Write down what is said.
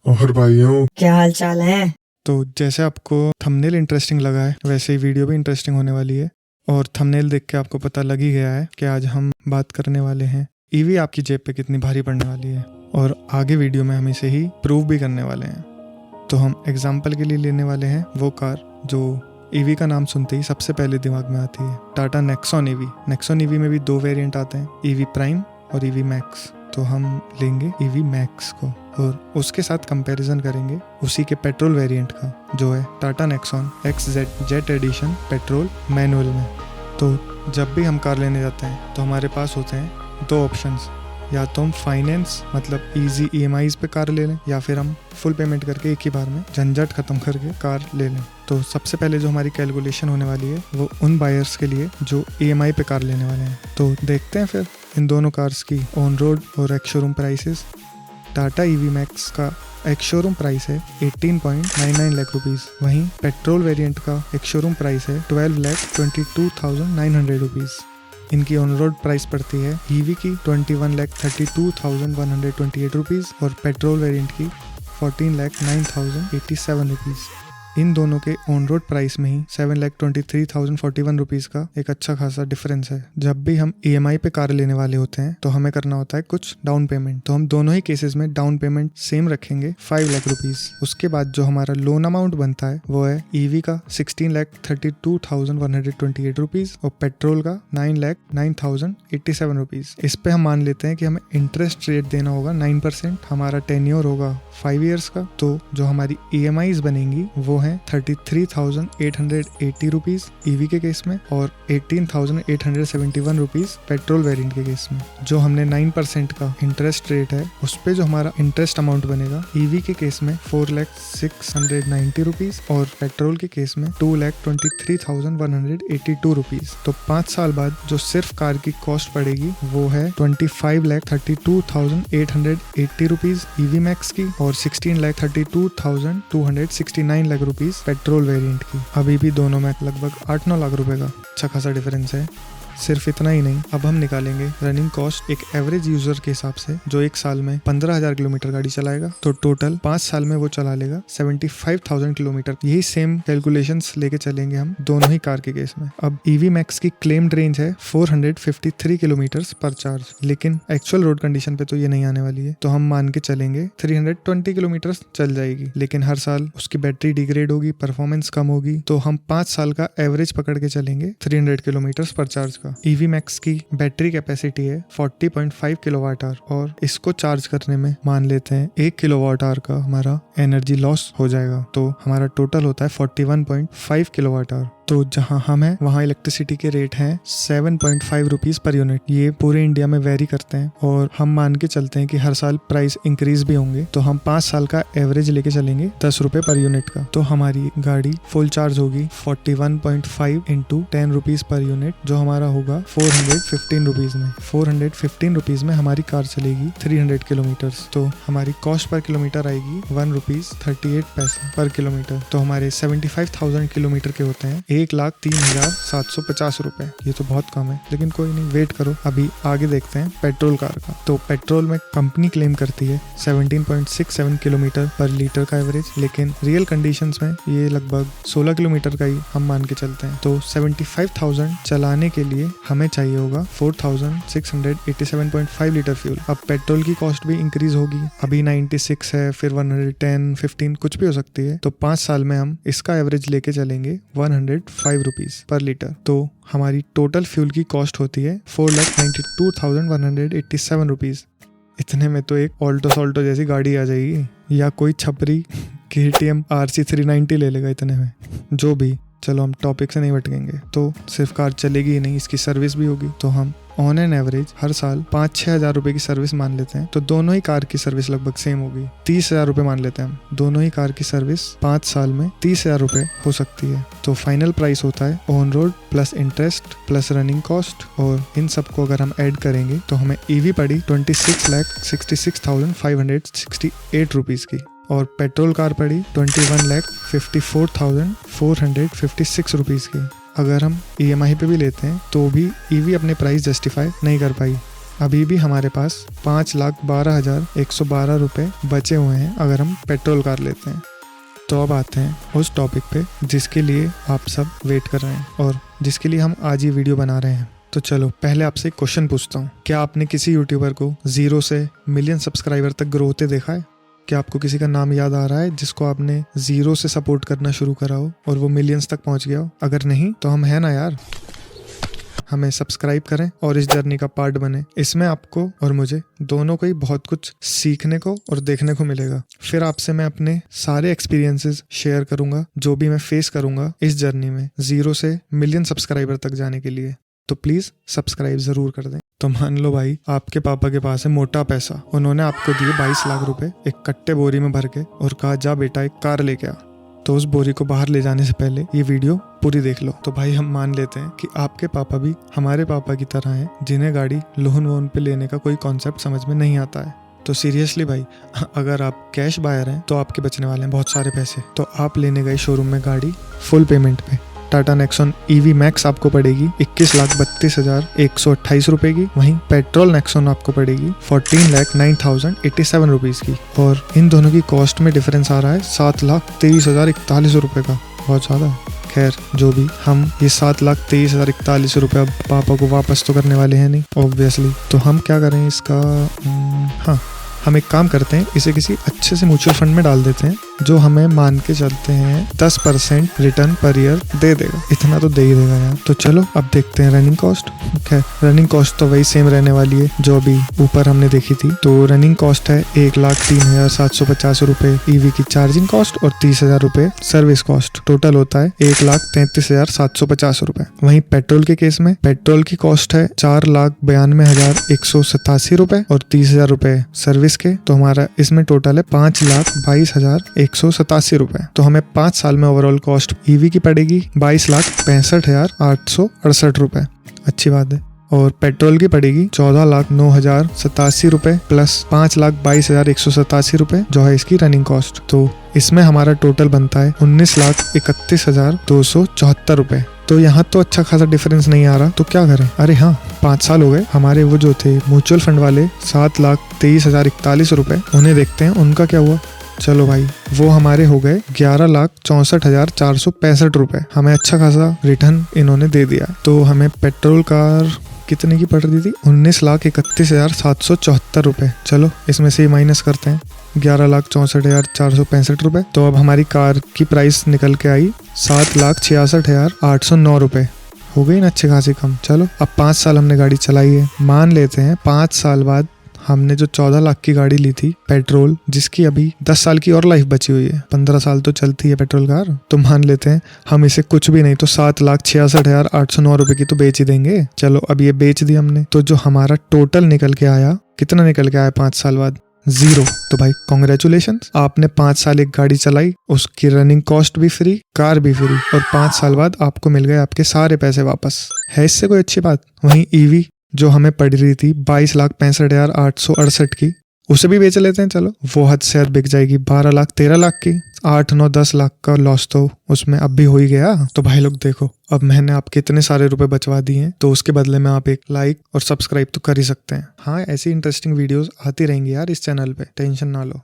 और भाइयों, क्या हाल चाल है। तो जैसे आपको थंबनेल इंटरेस्टिंग लगा है वैसे ही वीडियो भी इंटरेस्टिंग होने वाली है। और थंबनेल देख के आपको पता लग ही गया है कि आज हम बात करने वाले हैं ईवी आपकी जेब पे कितनी भारी पड़ने वाली है, और आगे वीडियो में हम इसे ही प्रूव भी करने वाले हैं। तो हम एग्जाम्पल के लिए लेने वाले हैं वो कार जो ईवी का नाम सुनते ही सबसे पहले दिमाग में आती है, Tata Nexon EV. Nexon EV में भी दो वेरिएंट आते हैं, ईवी प्राइम और ईवी मैक्स। तो हम लेंगे ईवी मैक्स को और उसके साथ कंपैरिजन करेंगे उसी के पेट्रोल वेरिएंट का जो है Tata Nexon XZ jet edition petrol manual में। तो जब भी हम कार लेने जाते हैं तो हमारे पास होते हैं दो ऑप्शंस, या तो हम फाइनेंस मतलब इजी EMIs पे कार ले लें, या फिर हम फुल पेमेंट करके एक ही बार में झंझट खत्म करके कार ले लें। तो सबसे पहले जो हमारी कैलकुलेशन होने वाली है वो उन बायर्स के लिए जो EMI पे कार लेने वाले हैं। तो देखते हैं फिर इन दोनों कार्स की ऑन रोड और ex showroom prices. Tata EV max का एक्स शोरूम प्राइस है 18.99 लाख रुपीज़, वहीं पेट्रोल वेरिएंट का एक्स शोरूम प्राइस है 12,22,900 रुपीज़। इनकी ऑन रोड प्राइस पड़ती है ईवी की 21,32,128 रुपीज़ और पेट्रोल वेरिएंट की 14,09,087 रुपीज़। इन दोनों के ऑन रोड प्राइस में ही 7,23,041 रुपीज़ का एक अच्छा खासा डिफरेंस है। जब भी हम EMI पे कार लेने वाले होते हैं तो हमें करना होता है कुछ डाउन पेमेंट। तो हम दोनों ही केसेस में डाउन पेमेंट सेम रखेंगे 5 लाख रुपीज़। उसके बाद जो हमारा लोन अमाउंट बनता है वो है ईवी का 16,32,128 रुपीज़ और पेट्रोल का 9,09,087 रुपीज़। इस पे हम मान लेते हैं कि हमें इंटरेस्ट रेट देना होगा 9%, हमारा टेन्योर होगा 5 ईयर्स का। तो जो हमारी EMIs बनेंगी वो हैं 33,880 रुपीज़ ईवी के केस में और 18,871 रुपीज़ पेट्रोल वेरिएंट के केस में। जो हमने 9% का इंटरेस्ट रेट है उस पे जो हमारा इंटरेस्ट अमाउंट बनेगा ईवी के केस में 4,690 रुपीज़ और पेट्रोल के केस में 2,23,182 रुपीज़। तो 5 साल बाद जो सिर्फ कार की कॉस्ट पड़ेगी वो है 25,32,880 रुपीज़ ईवी मैक्स की और 16,32,269 लाख रुपीज़ पेट्रोल वेरिएंट की। अभी भी दोनों में लगभग 8-9 लाख रुपए का अच्छा खासा डिफरेंस है। सिर्फ इतना ही नहीं, अब हम निकालेंगे रनिंग कॉस्ट एक एवरेज यूजर के हिसाब से जो एक साल में 15,000 किलोमीटर गाड़ी चलाएगा। तो टोटल 5 साल में वो चला लेगा 75,000 किलोमीटर। यही सेम कैलकुलेशंस लेके चलेंगे हम दोनों ही कार के केस में। अब ईवी मैक्स की क्लेम्ड रेंज है 453 किलोमीटर पर चार्ज, लेकिन एक्चुअल रोड कंडीशन पे तो ये नहीं आने वाली है। तो हम मान के चलेंगे 320 किलोमीटर चल जाएगी, लेकिन हर साल उसकी बैटरी डिग्रेड होगी, परफॉर्मेंस कम होगी। तो हम 5 साल का एवरेज पकड़ के चलेंगे 300 किलोमीटर पर चार्ज का। ईवी मैक्स की बैटरी कैपेसिटी है 40.5 किलोवाट आवर और इसको चार्ज करने में मान लेते हैं 1 किलोवाट आवर का हमारा एनर्जी लॉस हो जाएगा। तो हमारा टोटल होता है 41.5 किलोवाट आवर। तो जहां हम हैं वहां इलेक्ट्रिसिटी के रेट हैं 7.5 रुपीज़ पर यूनिट। ये पूरे इंडिया में वेरी करते हैं और हम मान के चलते हैं कि हर साल प्राइस इंक्रीज भी होंगे। तो हम 5 साल का एवरेज लेके चलेंगे 10 रुपए पर यूनिट का। तो हमारी गाड़ी फुल चार्ज होगी 41.5 इंटू 10 रुपीज़ पर यूनिट, जो हमारा होगा 415 रुपीज़ में। 415 रुपीज़ में हमारी कार चलेगी 300 किलोमीटर। तो हमारी कॉस्ट पर किलोमीटर आएगी 1.38 पर किलोमीटर। तो हमारे 75,000 किलोमीटर के होते हैं 1,03,750 रुपए। ये तो बहुत कम है, लेकिन कोई नहीं, वेट करो, अभी आगे देखते हैं पेट्रोल कार का। तो पेट्रोल में कंपनी क्लेम करती है 17.67 किलोमीटर पर लीटर का एवरेज, लेकिन रियल कंडीशंस में ये लगभग 16 किलोमीटर का ही हम मान के चलते हैं। तो 75,000 चलाने के लिए हमें चाहिए होगा 4,687.5 लीटर फ्यूल। अब पेट्रोल की कॉस्ट भी इंक्रीज होगी, अभी 96 है, फिर 110, 15 कुछ भी हो सकती है। तो 5 साल में हम इसका एवरेज लेके चलेंगे 105 रुपीज़ पर लीटर। तो हमारी टोटल फ्यूल की कॉस्ट होती है 4,92,187 रुपीज़। इतने में तो एक ऑल्टो सोल्टो जैसी गाड़ी आ जाएगी, या कोई छपरी KTM RC 390 ले लेगा इतने में। जो भी, चलो हम टॉपिक से नहीं भटकेंगे। तो सिर्फ कार चलेगी ही नहीं, इसकी सर्विस भी होगी। तो हम ऑन एन एवरेज हर साल 5-6 हज़ार रुपए की सर्विस मान लेते हैं। तो दोनों ही कार की सर्विस लगभग सेम होगी, 30,000 रुपए मान लेते हैं हम। दोनों ही कार की सर्विस 5 साल में 30,000 रुपए हो सकती है। तो फाइनल प्राइस होता है on road plus interest plus running cost, और इन सबको अगर हम ऐड करेंगे तो हमें ईवी पड़ी 26,66,568 रुपीज़ की, और पेट्रोल कार पड़ी 21,54,456 रुपीज़ की। अगर हम EMI पे भी लेते हैं तो भी ईवी अपने प्राइस जस्टिफाई नहीं कर पाई। अभी भी हमारे पास 5,12,112 रुपये बचे हुए हैं अगर हम पेट्रोल कार लेते हैं। तो अब आते हैं उस टॉपिक पे जिसके लिए आप सब वेट कर रहे हैं और जिसके लिए हम आज ये वीडियो बना रहे हैं। तो चलो पहले आपसे एक क्वेश्चन पूछता हूँ, क्या आपने किसी यूट्यूबर को 0 से मिलियन सब्सक्राइबर तक ग्रो होते देखा है? क्या आपको किसी का नाम याद आ रहा है जिसको आपने 0 से सपोर्ट करना शुरू करा हो और वो मिलियंस तक पहुंच गया हो? अगर नहीं तो हम हैं ना यार, हमें सब्सक्राइब करें और इस जर्नी का पार्ट बने। इसमें आपको और मुझे दोनों को ही बहुत कुछ सीखने को और देखने को मिलेगा। फिर आपसे मैं अपने सारे एक्सपीरियंसेस शेयर करूंगा जो भी मैं फेस करूंगा इस जर्नी में 0 से मिलियन सब्सक्राइबर तक जाने के लिए। तो प्लीज सब्सक्राइब जरूर कर दें। तो मान लो भाई आपके पापा के पास है मोटा पैसा, उन्होंने आपको दिए 22 लाख रुपए एक कट्टे बोरी में भर के और कहा जा बेटा एक कार लेके आ। तो उस बोरी को बाहर ले जाने से पहले ये वीडियो पूरी देख लो। तो भाई हम मान लेते हैं कि आपके पापा भी हमारे पापा की तरह हैं जिन्हें गाड़ी लोन वोन पे लेने का कोई कॉन्सेप्ट समझ में नहीं आता है। तो सीरियसली भाई अगर आप कैश बायर हैं तो आपके बचने वाले हैं बहुत सारे पैसे। तो आप लेने गए शोरूम में गाड़ी फुल पेमेंट पे। टाटा नेक्सॉन EV मैक्स आपको पड़ेगी 21,32,128 रुपए की। वहीं पेट्रोल नेक्सॉन आपको पड़ेगी 14,09,087 रुपीज की। और इन दोनों की कॉस्ट में डिफरेंस आ रहा है 7,23,041 रुपए का। बहुत ज़्यादा है। खैर जो भी, हम ये 7,23,041 रुपये अब पापा को वापस तो करने वाले हैं नहीं ऑब्वियसली। तो हम क्या करें इसका, हाँ हम एक काम करते हैं, इसे किसी अच्छे से म्यूचुअल फंड में डाल देते हैं जो हमें मान के चलते हैं 10% रिटर्न पर ईयर दे देगा। इतना तो दे ही देगा यार। तो चलो अब देखते हैं रनिंग कॉस्ट। खैर रनिंग कॉस्ट तो वही सेम रहने वाली है जो अभी ऊपर हमने देखी थी। तो रनिंग कॉस्ट है 1,03,750 रुपये EV की चार्जिंग कॉस्ट और 30,000 रुपये सर्विस कॉस्ट। टोटल होता है 1,33,750 रुपये। वहीं पेट्रोल के केस में पेट्रोल की कॉस्ट है 4,92,187 रुपये और 30,000 रुपये सर्विस के। तो हमारा इसमें टोटल है 5,22,187 रुपए। तो हमें 5 साल में ओवरऑल कॉस्ट EV की पड़ेगी 22,65,868 रुपए। अच्छी बात है। और पेट्रोल की पड़ेगी 14,09,087 रुपए प्लस 5,22,187 रुपए जो है इसकी रनिंग कॉस्ट। तो इसमें हमारा टोटल बनता है 19,31,274 रुपए। तो यहाँ तो अच्छा खासा डिफरेंस नहीं आ रहा, तो क्या करें? अरे हाँ 5 साल हो गए हमारे वो जो थे म्यूचुअल फंड वाले 7,23,041 रुपए, उन्हें देखते हैं उनका क्या हुआ। चलो भाई वो हमारे हो गए 11,64,465 रुपए। हमें अच्छा खासा रिटर्न इन्होंने दे दिया। तो हमें पेट्रोल कार कितने की पड़ रही थी? 19,31,774 रुपए। चलो इसमें से माइनस करते हैं 11,64,465 रुपए। तो अब हमारी कार की प्राइस निकल के आई 7,66,809 रुपए। हो गई ना अच्छी खासी कम। चलो अब 5 साल हमने गाड़ी चलाई है, मान लेते हैं 5 साल बाद हमने जो 14 लाख की गाड़ी ली थी पेट्रोल, जिसकी अभी 10 साल की और लाइफ बची हुई है, 15 साल तो चलती है पेट्रोल कार। तो मान लेते हैं हम इसे कुछ भी नहीं तो 7,66,809 रुपए की तो बेच ही देंगे। चलो अब ये बेच दी हमने। तो जो हमारा टोटल निकल के आया, कितना निकल के आया 5 साल बाद? 0। तो भाई कॉन्ग्रेचुलेशन, आपने 5 साल एक गाड़ी चलाई, उसकी रनिंग कॉस्ट भी फ्री, कार भी फ्री, और 5 साल बाद आपको मिल गए आपके सारे पैसे वापस। है इससे कोई अच्छी बात? वहीं EV जो हमें पड़ रही थी 22,65,868 की, उसे भी बेच लेते हैं। चलो वो हद से हद बिक जाएगी 12 लाख 13 लाख की। 8 9 10 लाख का लॉस तो उसमें अब भी हो ही गया। तो भाई लोग देखो, अब मैंने आपके इतने सारे रुपए बचवा दिए हैं, तो उसके बदले में आप एक लाइक और सब्सक्राइब तो कर ही सकते हैं। हाँ ऐसी इंटरेस्टिंग वीडियोस आती रहेंगी यार इस चैनल पे, टेंशन ना लो।